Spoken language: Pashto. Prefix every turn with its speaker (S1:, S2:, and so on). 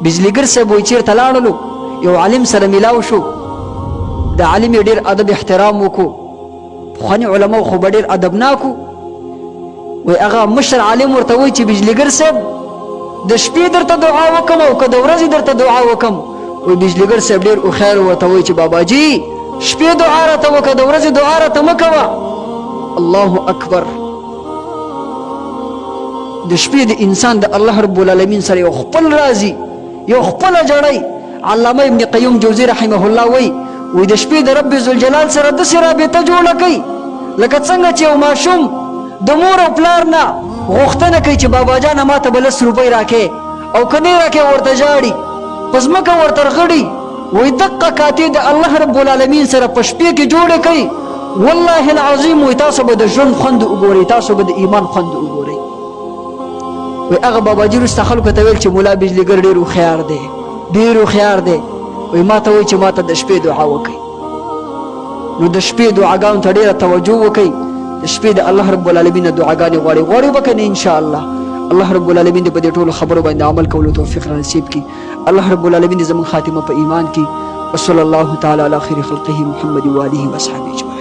S1: بجلیګر صاحب وایي چېرته لاړلو یو عالم سره میلاو شو د عالم یې ډېر ادب احترام وکړو پخواني علماو خو به ډېر ادبناک وو وایي هغه مشر عالم ورته وایي چې بجلیګر صاحب د شپې درته دعا وکم او که د ورځې درته دعا وکم وایي بجلیګر صاحب ډېر هوښیار ورته وایي چې باباجي شپې دعا راته وکړه د ورځې دعا راته مه کوه الله اکبر د شپې د انسان د الله رب العالمین سره یو خپل رازي یو خپله جړی علامه ابن قیم جوزی رحمه الله وایي د شپې د رب ذوالجلال سره داسې رابطه جوړه کوي لکه څنګه چې یو ماشوم د مور او پلار نه غوښتنه کوي چې بابا جانه ما ته به 10 روپۍ راکې او که نه راکې ورته ژاړي په ځمکه ورته رغړي وایي دقه کاتې د الله رب العالمین سره په شپې کې جوړې کوي والله العظیم وایي تاسو به د ژوند خوند وګورئ تاسو به د ایمان خوند وګورئ وایي هغه باباجي وروسته خلکو ته ویل چې ملا بجلیګر ډېر هوښیار دی ډېر هوښیار دی وایي ما ته وایي چې ما ته د شپې دعا وکړئ نو د شپې دعاګانو ته ډېره توجه وکړئ د شپې د الله رب العالمین دعاګانې غواړئ به که نه انشاءالله الله رب العالمین دې په دې ټولو خبرو باندې عمل کولو توفیق را نصیب کړي الله رب العالمین دې زموږ خاتمه په ایمان کړي وصلی الله تعالی علی خیر خلقه محمد و آله و اصحابه اجمعین